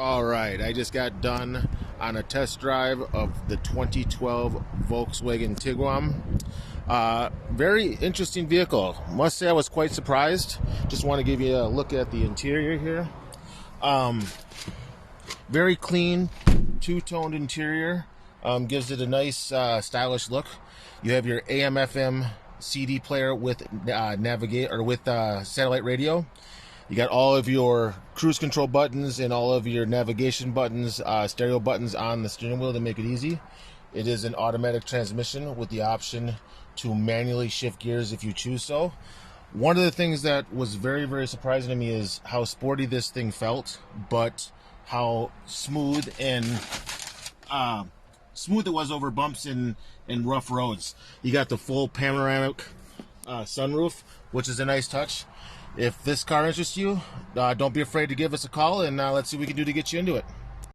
All right, I just got done on a test drive of the 2012 Volkswagen Tiguan. Very interesting vehicle. Must say I was quite surprised. Just want to give you a look at the interior here. Very clean, two-toned interior. Gives it a nice, stylish look. You have your AM/FM CD player with satellite radio. You got all of your cruise control buttons and all of your navigation buttons, stereo buttons on the steering wheel to make it easy. It is an automatic transmission with the option to manually shift gears if you choose so. One of the things that was very, very surprising to me is how sporty this thing felt, but how smooth and smooth it was over bumps and rough roads. You got the full panoramic sunroof, which is a nice touch. If this car interests you, don't be afraid to give us a call, and let's see what we can do to get you into it.